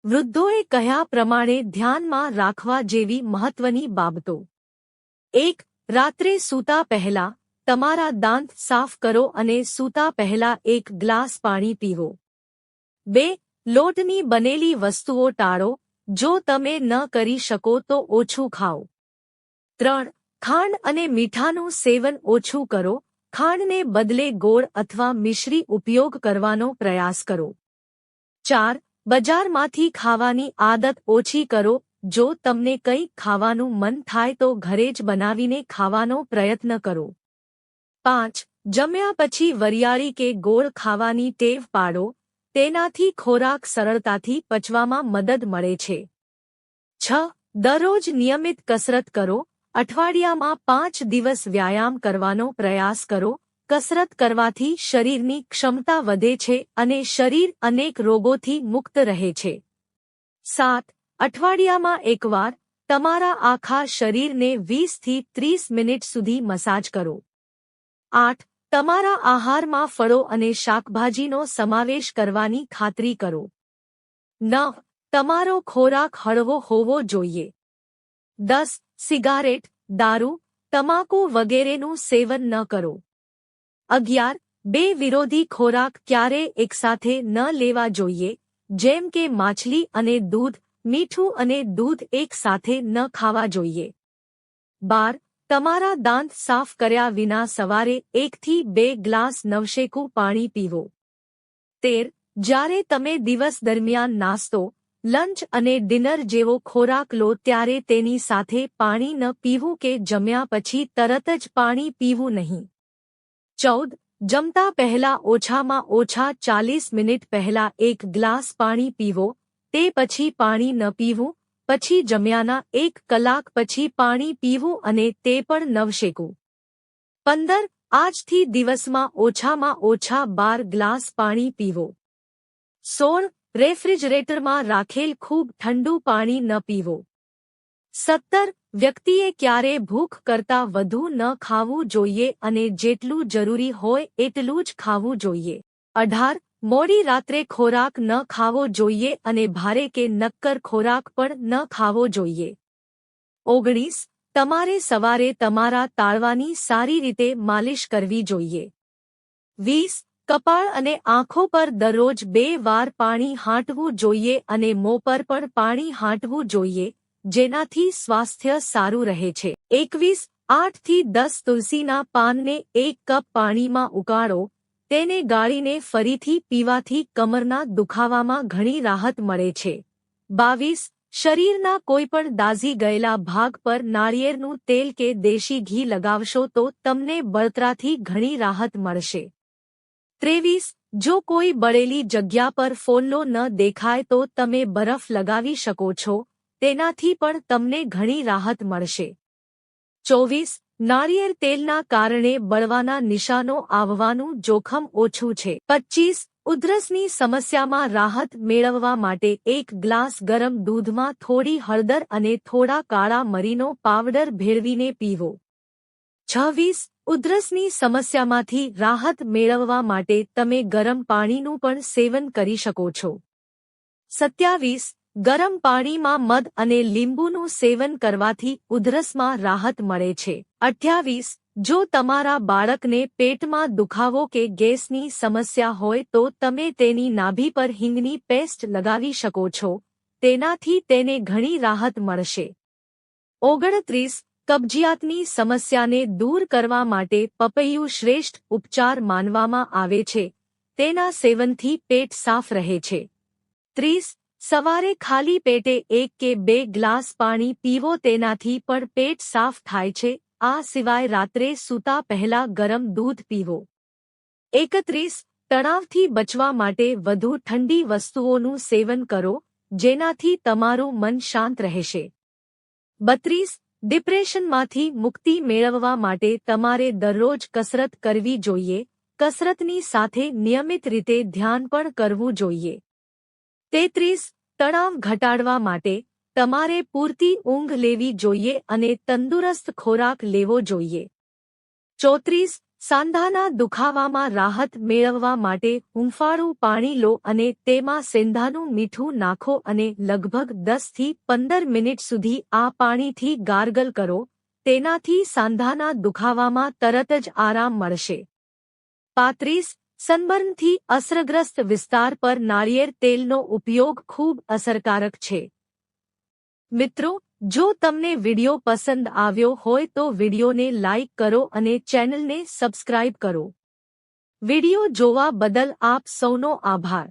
વૃદ્ધોએ કહ્યા પ્રમાણે ધ્યાનમાં રાખવા જેવી મહત્વની બાબતો. 1. રાત્રે સૂતા પહેલા તમારા દાંત સાફ કરો અને સૂતા પહેલા 1 ગ્લાસ પાણી પીવો. 2. લોટની બનેલી વસ્તુઓ ટાળો, જો તમે ન કરી શકો તો ઓછું ખાઓ. 3. ખાંડ અને મીઠાનું સેવન ઓછું કરો, ખાંડને બદલે ગોળ અથવા મિશ્રી ઉપયોગ કરવાનો પ્રયાસ કરો. 4. બજારમાંથી ખાવાની આદત ઓછી કરો, જો તમને કંઈક ખાવાનું મન થાય તો ઘરે જ બનાવીને ખાવાનો પ્રયત્ન કરો. 5. જમ્યા પછી વરિયાળી કે ગોળ ખાવાની ટેવ પાડો, તેનાથી ખોરાક સરળતાથી પચવામાં મદદ મળે છે. 6. દરરોજ નિયમિત કસરત કરો, અઠવાડિયામાં 5 દિવસ વ્યાયામ કરવાનો પ્રયાસ કરો. કસરત કરવાથી શરીરની ક્ષમતા વધે છે અને શરીર અનેક રોગોથી મુક્ત રહે છે. 7. અઠવાડિયામાં એકવાર તમારા આખા શરીરને 20 થી 30 મિનિટ સુધી મસાજ કરો. 8. તમારા આહારમાં ફળો અને શાકભાજીનો સમાવેશ કરવાની ખાતરી કરો. 9. તમારો ખોરાક હળવો હોવો જોઈએ. 10. સિગારેટ, દારૂ, તમાકુ વગેરેનું સેવન ન કરો. 11. બે વિરોધી ખોરાક ક્યારેય એકસાથે ન લેવા જોઈએ, જેમ કે માછલી અને દૂધ, મીઠું અને દૂધ એકસાથે ન ખાવા જોઈએ. 12. તમારા દાંત સાફ કર્યા વિના સવારે 1 થી 2 ગ્લાસ નવશેકું પાણી પીવો. 13. જ્યારે તમે દિવસ દરમિયાન નાસ્તો, લંચ અને ડિનર જેવો ખોરાક લો ત્યારે તેની સાથે પાણી ન પીવું કે જમ્યા પછી તરત જ પાણી પીવું નહીં. 14. જમતા પહેલા ઓછામાં ઓછા 40 મિનિટ પહેલા 1 ગ્લાસ પાણી પીવો, તે પછી પાણી ન પીવું, પછી જમ્યાના 1 કલાક પછી પાણી પીવું અને તે પણ નવશેકું. 15. આજથી દિવસમાં ઓછામાં ઓછા 12 ગ્લાસ પાણી પીવો. 16. રેફ્રિજરેટરમાં રાખેલ ખૂબ ઠંડુ પાણી ન પીવો. 17. વ્યક્તિએ ક્યારે ભૂખ કરતાં વધુ ન ખાવું જોઈએ અને જેટલું જરૂરી હોય એટલું જ ખાવું જોઈએ. 18. મોડી રાત્રે ખોરાક ન ખાવો જોઈએ અને ભારે કે નક્કર ખોરાક પણ ન ખાવો જોઈએ. 19. તમારે સવારે તમારા તાળવાની સારી રીતે માલિશ કરવી જોઈએ. 20. કપાળ અને આંખો પર દરરોજ 2 વાર પાણી હાંટવું જોઈએ અને મોં પર પણ પાણી હાંટવું જોઈએ, જેનાથી સ્વાસ્થ્ય સારું રહે છે. 21. 8 થી 10 તુલસીના પાનને 1 કપ પાણીમાં ઉકાળો, તેને ગાળીને ફરીથી પીવાથી કમરના દુખાવામાં ઘણી રાહત મળે છે. 22. શરીરના કોઈપણ દાઝી ગયેલા ભાગ પર નાળિયેરનું તેલ કે દેશી ઘી લગાવશો તો તમને બળતરાથી ઘણી રાહત મળશે. 23. જો કોઈ બળેલી જગ્યા પર ફોલ્લો ન દેખાય તો તમે બરફ લગાવી શકો છો, તેનાથી પણ તમને ઘણી રાહત મળશે. 24. નાળિયેર તેલના કારણે બળવાના નિશાનો આવવાનું જોખમ ઓછું છે. 25. ઉધરસની સમસ્યામાં રાહત મેળવવા માટે 1 ગ્લાસ ગરમ દૂધમાં થોડી હળદર અને થોડા કાળા મરીનો પાવડર ભેળવીને પીવો. 26. ઉધરસની સમસ્યામાંથી રાહત મેળવવા માટે તમે ગરમ પાણીનું પણ સેવન કરી શકો છો. 27. ગરમ પાણીમાં મધ અને લીંબુનું સેવન કરવાથી ઉધરસમાં રાહત મળે છે. 28. જો તમારા બાળકને પેટમાં દુખાવો કે ગેસની સમસ્યા હોય તો તમે તેની નાભી પર હિંગની પેસ્ટ લગાવી શકો છો, તેનાથી તેને ઘણી રાહત મળશે. 29. કબજિયાતની સમસ્યાને દૂર કરવા માટે પપૈયું શ્રેષ્ઠ ઉપચાર માનવામાં આવે છે, તેના સેવનથી પેટ સાફ રહે છે. 30. સવારે ખાલી પેટે 1 કે 2 ગ્લાસ પાણી પીવો, તેનાથી પણ પેટ સાફ થાય છે. આ સિવાય રાત્રે સૂતા પહેલા ગરમ દૂધ પીવો. 31. તણાવથી બચવા માટે વધુ ઠંડી વસ્તુઓનું સેવન કરો, જેનાથી તમારું મન શાંત રહેશે. 32. ડિપ્રેશનમાંથી મુક્તિ મેળવવા માટે તમારે દરરોજ કસરત કરવી જોઈએ. કસરતની સાથે નિયમિત રીતે ધ્યાન પણ કરવું જોઈએ. 33. તણાવ ઘટાડવા માટે તમારે પૂરતી ઊંઘ લેવી જોઈએ અને તંદુરસ્ત ખોરાક લેવો જોઈએ. 34. સાંધાના દુખાવામાં રાહત મેળવવા માટે હૂંફાળું પાણી લો અને તેમાં સેંધાનું મીઠું નાખો અને લગભગ 10 થી 15 મિનિટ સુધી આ પાણીથી ગાર્ગલ કરો. તેનાથી સાંધાના દુખાવામાં તરત જ આરામ મળશે. 35. સનબર્નથી અસરગ્રસ્ત વિસ્તાર પર નાળિયેર તેલનો ઉપયોગ ખૂબ અસરકારક છે. મિત્રો, જો તમને વિડિયો પસંદ આવ્યો હોય તો વિડિયોને લાઇક કરો અને ચેનલને સબસ્ક્રાઇબ કરો. વિડિયો જોવા બદલ આપ સૌનો આભાર.